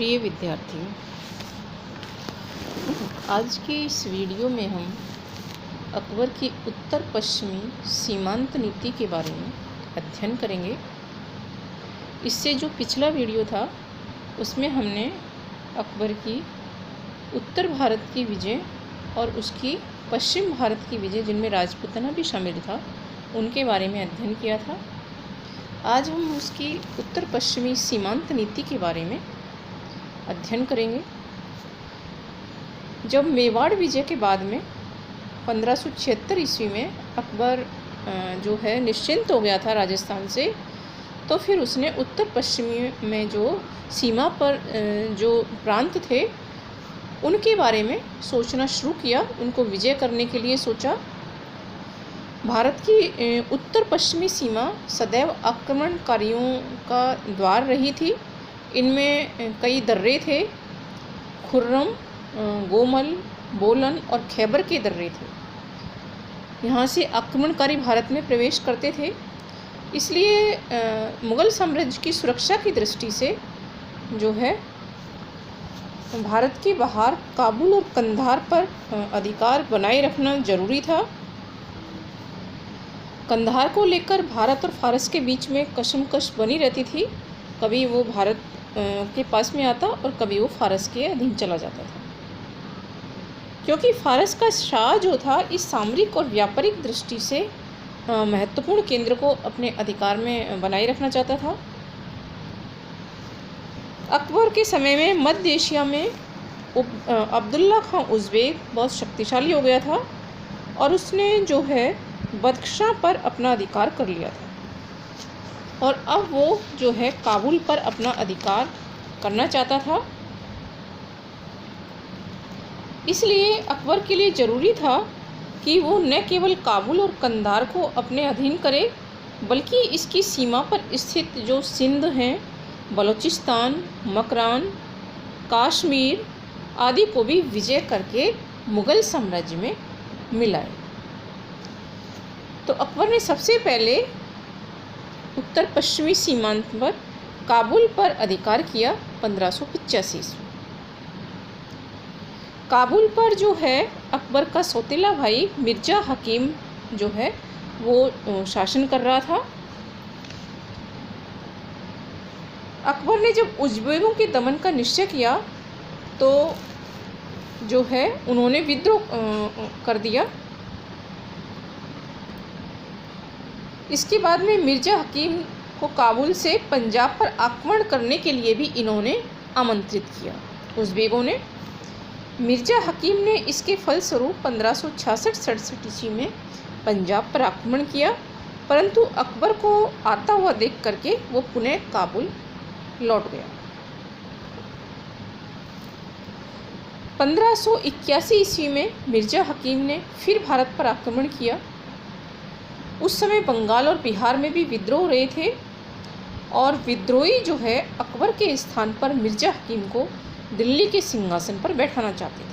प्रिय विद्यार्थियों, आज के इस वीडियो में हम अकबर की उत्तर पश्चिमी सीमांत नीति के बारे में अध्ययन करेंगे। इससे जो पिछला वीडियो था उसमें हमने अकबर की उत्तर भारत की विजय और उसकी पश्चिम भारत की विजय, जिनमें राजपूताना भी शामिल था, उनके बारे में अध्ययन किया था। आज हम उसकी उत्तर पश्चिमी सीमांत नीति के बारे में अध्ययन करेंगे। जब मेवाड़ विजय के बाद में 1576 ईस्वी में अकबर जो है निश्चिंत हो गया था राजस्थान से, तो फिर उसने उत्तर पश्चिमी में जो सीमा पर जो प्रांत थे उनके बारे में सोचना शुरू किया, उनको विजय करने के लिए सोचा। भारत की उत्तर पश्चिमी सीमा सदैव आक्रमणकारियों का द्वार रही थी। इनमें कई दर्रे थे, खुर्रम, गोमल, बोलन और खैबर के दर्रे थे। यहाँ से आक्रमणकारी भारत में प्रवेश करते थे। इसलिए मुग़ल साम्राज्य की सुरक्षा की दृष्टि से जो है भारत के बाहर काबुल और कंधार पर अधिकार बनाए रखना जरूरी था। कंधार को लेकर भारत और फारस के बीच में कशमकश बनी रहती थी। कभी वो भारत के पास में आता और कभी वो फारस के अधीन चला जाता था, क्योंकि फारस का शाह जो था इस सामरिक और व्यापारिक दृष्टि से महत्वपूर्ण केंद्र को अपने अधिकार में बनाए रखना चाहता था। अकबर के समय में मध्य एशिया में अब्दुल्ला खां उज़्बेक बहुत शक्तिशाली हो गया था और उसने जो है बदख्शां पर अपना अधिकार कर लिया था और अब वो जो है काबुल पर अपना अधिकार करना चाहता था। इसलिए अकबर के लिए ज़रूरी था कि वो न केवल काबुल और कंधार को अपने अधीन करे, बल्कि इसकी सीमा पर स्थित जो सिंध हैं, बलूचिस्तान, मकरान, कश्मीर आदि को भी विजय करके मुग़ल साम्राज्य में मिलाए। तो अकबर ने सबसे पहले उत्तर पश्चिमी सीमांत पर काबुल पर अधिकार किया 1585 ईस्वी। काबुल पर जो है अकबर का सौतेला भाई मिर्ज़ा हकीम जो है वो शासन कर रहा था। अकबर ने जब उज़्बेकों के दमन का निश्चय किया तो जो है उन्होंने विद्रोह कर दिया। इसके बाद में मिर्ज़ा हकीम को काबुल से पंजाब पर आक्रमण करने के लिए भी इन्होंने आमंत्रित किया उज़्बेकों ने। मिर्ज़ा हकीम ने इसके फलस्वरूप 1566-67 ईस्वी में पंजाब पर आक्रमण किया, परंतु अकबर को आता हुआ देख करके वो पुनः काबुल लौट गया। 1581 ईस्वी में मिर्ज़ा हकीम ने फिर भारत पर आक्रमण किया। उस समय बंगाल और बिहार में भी विद्रोह हो रहे थे और विद्रोही जो है अकबर के स्थान पर मिर्ज़ा हकीम को दिल्ली के सिंहासन पर बैठाना चाहते थे।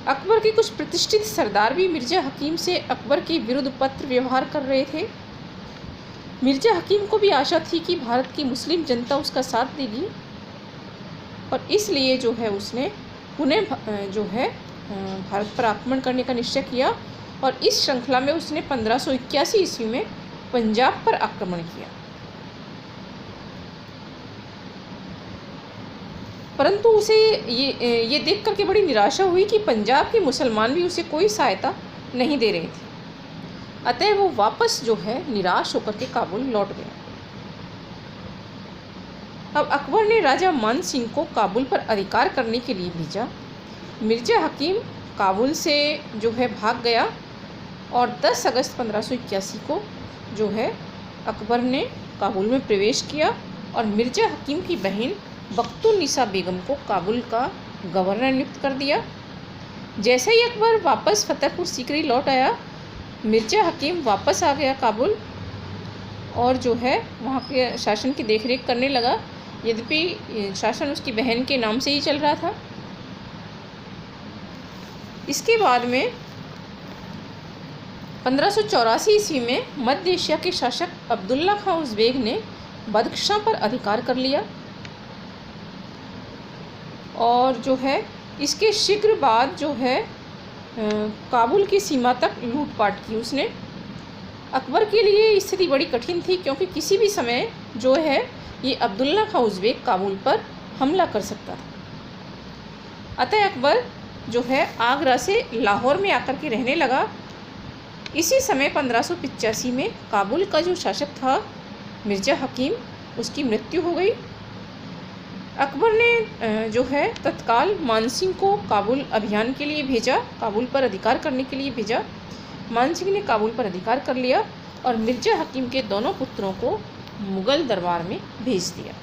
अकबर के कुछ प्रतिष्ठित सरदार भी मिर्ज़ा हकीम से अकबर के विरुद्ध पत्र व्यवहार कर रहे थे। मिर्ज़ा हकीम को भी आशा थी कि भारत की मुस्लिम जनता उसका साथ देगी और इसलिए जो है उसने पुनः जो है भारत पर आक्रमण करने का निश्चय किया और इस श्रृंखला में उसने 1581 ईस्वी में पंजाब पर आक्रमण किया। परंतु उसे ये देख कर के बड़ी निराशा हुई कि पंजाब के मुसलमान भी उसे कोई सहायता नहीं दे रहे थे। अतः वो वापस जो है निराश होकर के काबुल लौट गया। अब अकबर ने राजा मान सिंह को काबुल पर अधिकार करने के लिए भेजा। मिर्ज़ा हकीम काबुल से जो है भाग गया और 10 अगस्त 1581 को जो है अकबर ने काबुल में प्रवेश किया और मिर्ज़ा हकीम की बहन बख्तुन्निसा बेगम को काबुल का गवर्नर नियुक्त कर दिया। जैसे ही अकबर वापस फतेहपुर सीकरी लौट आया, मिर्ज़ा हकीम वापस आ गया काबुल और जो है वहाँ के शासन की देखरेख करने लगा, यद्यपि शासन उसकी बहन के नाम से ही चल रहा था। इसके बाद में 1584 ईस्वी में मध्य एशिया के शासक अब्दुल्ला खां उज़्बेक ने बदख्शां पर अधिकार कर लिया। और जो है इसके शीघ्र बाद जो है काबुल की सीमा तक लूटपाट की उसने। अकबर के लिए स्थिति बड़ी कठिन थी, क्योंकि किसी भी समय जो है ये अब्दुल्ला खां उज़्बेक काबुल पर हमला कर सकता था। अतः अकबर जो है आगरा से लाहौर में आकर के रहने लगा। इसी समय 1585 में काबुल का जो शासक था मिर्ज़ा हकीम, उसकी मृत्यु हो गई। अकबर ने जो है तत्काल मानसिंह को काबुल अभियान के लिए भेजा, काबुल पर अधिकार करने के लिए भेजा। मानसिंह ने काबुल पर अधिकार कर लिया और मिर्ज़ा हकीम के दोनों पुत्रों को मुग़ल दरबार में भेज दिया।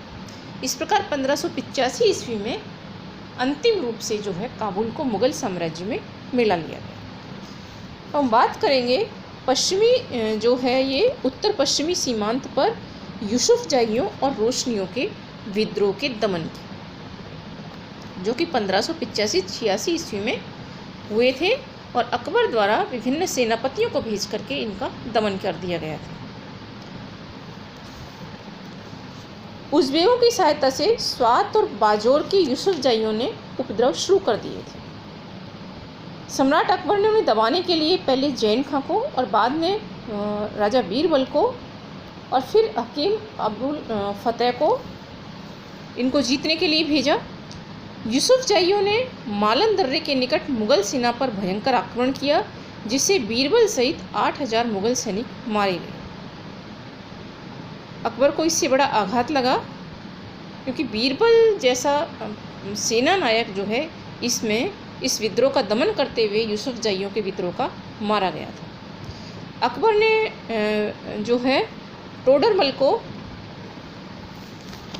इस प्रकार 1585 ईस्वी में अंतिम रूप से जो है काबुल को मुग़ल साम्राज्य में मिला लिया गया। हम बात करेंगे पश्चिमी जो है ये उत्तर पश्चिमी सीमांत पर यूसुफजाइयों और रोशनियों के विद्रोह के दमन की, जो कि 1585-86 ईस्वी में हुए थे और अकबर द्वारा विभिन्न सेनापतियों को भेज करके इनका दमन कर दिया गया था। उज़्बेकों की सहायता से स्वात और बाजोर के यूसुफजाइयों ने उपद्रव शुरू कर दिए थे। सम्राट अकबर ने उन्हें दबाने के लिए पहले जैन खां को और बाद में राजा बीरबल को और फिर हकीम अब्दुल फतेह को इनको जीतने के लिए भेजा। यूसुफजाइयों ने मालन दर्रे के निकट मुग़ल सेना पर भयंकर आक्रमण किया, जिससे बीरबल सहित 8000 मुग़ल सैनिक मारे गए। अकबर को इससे बड़ा आघात लगा, क्योंकि बीरबल जैसा सेना नायक जो है इसमें इस विद्रोह का दमन करते हुए यूसुफजाइयों के विद्रोह का मारा गया था। अकबर ने जो है टोडरमल को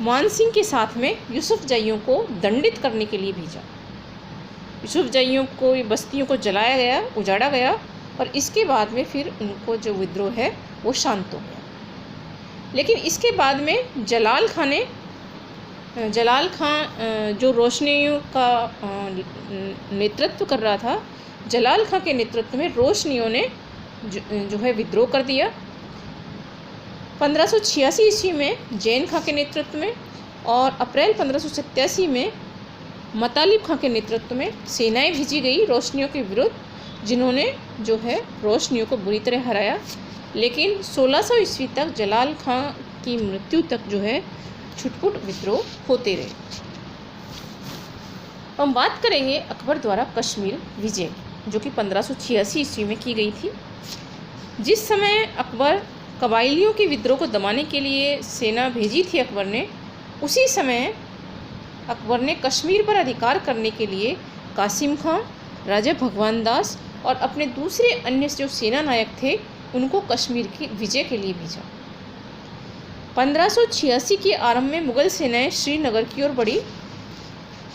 मानसिंह के साथ में यूसुफजाइयों को दंडित करने के लिए भेजा। यूसुफजाइयों को बस्तियों को जलाया गया, उजाड़ा गया और इसके बाद में फिर उनको जो विद्रोह है वो शांत हो गया। लेकिन इसके बाद में जलाल खां जो रोशनियों का नेतृत्व कर रहा था, जलाल खां के नेतृत्व में रोशनियों ने जो है विद्रोह कर दिया। 1586 ईस्वी में जैन खां के नेतृत्व में और अप्रैल 1587 में मतालिब खां के नेतृत्व में सेनाएं भेजी गई रोशनियों के विरुद्ध, जिन्होंने जो है रोशनियों को बुरी तरह हराया। लेकिन 1600 ईस्वी तक जलाल खां की मृत्यु तक जो है छुटपुट विद्रोह होते रहे। हम बात करेंगे अकबर द्वारा कश्मीर विजय, जो कि 1586 ईस्वी में की गई थी। जिस समय अकबर कबाइलियों के विद्रोह को दबाने के लिए सेना भेजी थी अकबर ने, उसी समय अकबर ने कश्मीर पर अधिकार करने के लिए कासिम खां, राजा भगवान दास और अपने दूसरे अन्य जो सेना नायक थे उनको कश्मीर की विजय के लिए भेजा। 1586 के आरंभ में मुग़ल सेनाएं श्रीनगर की ओर बढ़ी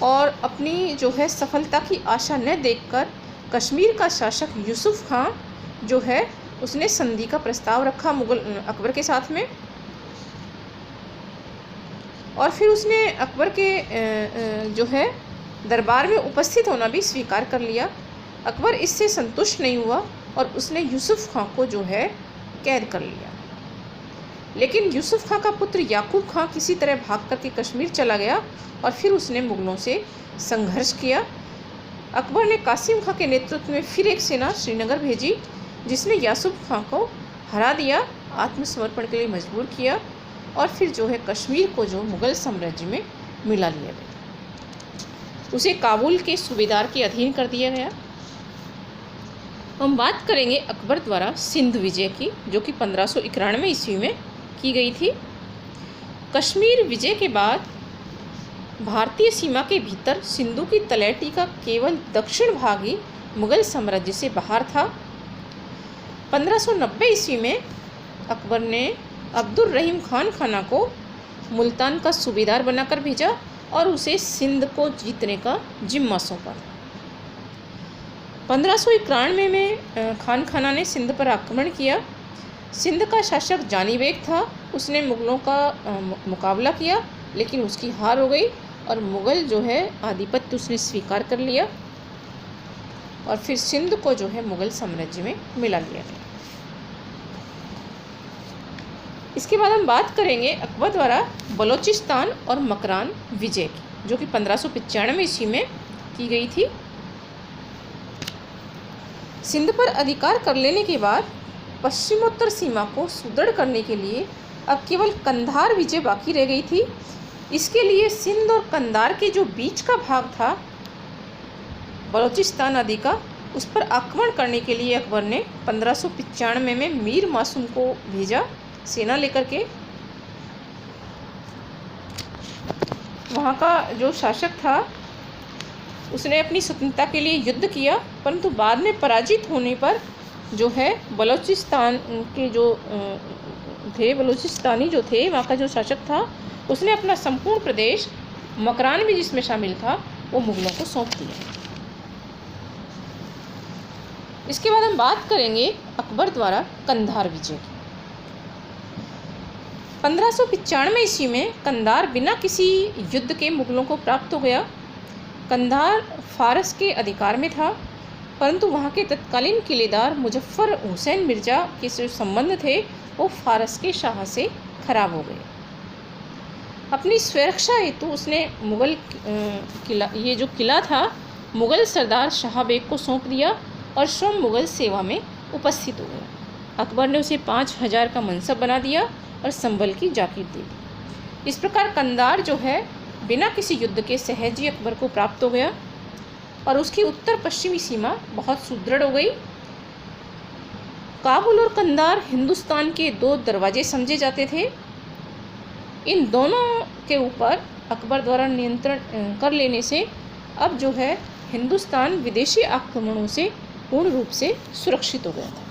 और अपनी जो है सफलता की आशा न देखकर कश्मीर का शासक यूसुफ खां जो है उसने संधि का प्रस्ताव रखा मुग़ल अकबर के साथ में, और फिर उसने अकबर के जो है दरबार में उपस्थित होना भी स्वीकार कर लिया। अकबर इससे संतुष्ट नहीं हुआ और उसने यूसुफ खां को जो है कैद कर लिया। लेकिन यूसुफ खां का पुत्र याकूब खां किसी तरह भाग करके कश्मीर चला गया और फिर उसने मुग़लों से संघर्ष किया। अकबर ने कासिम खां के नेतृत्व में फिर एक सेना श्रीनगर भेजी, जिसने यूसुफ खां को हरा दिया, आत्मसमर्पण के लिए मजबूर किया और फिर जो है कश्मीर को जो मुग़ल साम्राज्य में मिला लिया गया, उसे काबुल के सूबेदार के अधीन कर दिया गया। हम बात करेंगे अकबर द्वारा सिंध विजय की, जो कि 1591 ईस्वी में की गई थी। कश्मीर विजय के बाद भारतीय सीमा के भीतर सिंधु की तलहटी का केवल दक्षिण भाग ही मुग़ल साम्राज्य से बाहर था। 1590 ईस्वी में अकबर ने अब्दुल रहीम खान खाना को मुल्तान का सूबेदार बनाकर भेजा और उसे सिंध को जीतने का जिम्मा सौंपा। 1591 में खान खाना ने सिंध पर आक्रमण किया। सिंध का शासक जानी बेग था, उसने मुग़लों का मुकाबला किया, लेकिन उसकी हार हो गई और मुग़ल जो है आधिपत्य उसने स्वीकार कर लिया और फिर सिंध को जो है मुग़ल साम्राज्य में मिला लिया गया। इसके बाद हम बात करेंगे अकबर द्वारा बलोचिस्तान और मकरान विजय की। जो कि 1595 ईस्वी में की गई थी। सिंध पर अधिकार कर लेने के बाद पश्चिमोत्तर सीमा को सुदृढ़ करने के लिए अब केवल कंधार विजय बाकी रह गई थी। इसके लिए सिंध और कंधार के जो बीच का भाग था बलूचिस्तान आदि का, उस पर आक्रमण करने के लिए अकबर ने 1595 में मीर मासूम को भेजा सेना लेकर के। वहाँ का जो शासक था उसने अपनी स्वतंत्रता के लिए युद्ध किया, परंतु बाद में पराजित होने पर जो है बलूचिस्तान के जो बलूचिस्तानी जो थे, वहाँ का जो शासक था, उसने अपना संपूर्ण प्रदेश मकरान भी जिसमें शामिल था वो मुगलों को सौंप दिया। इसके बाद हम बात करेंगे अकबर द्वारा कंधार विजय की। 1595 ईस्वी में कंधार बिना किसी युद्ध के मुगलों को प्राप्त हो गया। कंधार फारस के अधिकार में था, परंतु वहाँ के तत्कालीन किलेदार मुजफ्फर हुसैन मिर्ज़ा के जो संबंध थे वो फारस के शाह से खराब हो गए। अपनी सुरक्षा हेतु उसने मुग़ल किला था मुग़ल सरदार शाह बेग को सौंप दिया और स्वयं मुग़ल सेवा में उपस्थित हो गया। अकबर ने उसे 5000 का मनसब बना दिया और संभल की जागीर दे दी। इस प्रकार कंधार जो है बिना किसी युद्ध के सहज ही अकबर को प्राप्त हो गया और उसकी उत्तर पश्चिमी सीमा बहुत सुदृढ़ हो गई। काबुल और कंधार हिंदुस्तान के 2 दरवाजे समझे जाते थे। इन दोनों के ऊपर अकबर द्वारा नियंत्रण कर लेने से अब जो है हिंदुस्तान विदेशी आक्रमणों से पूर्ण रूप से सुरक्षित हो गया था।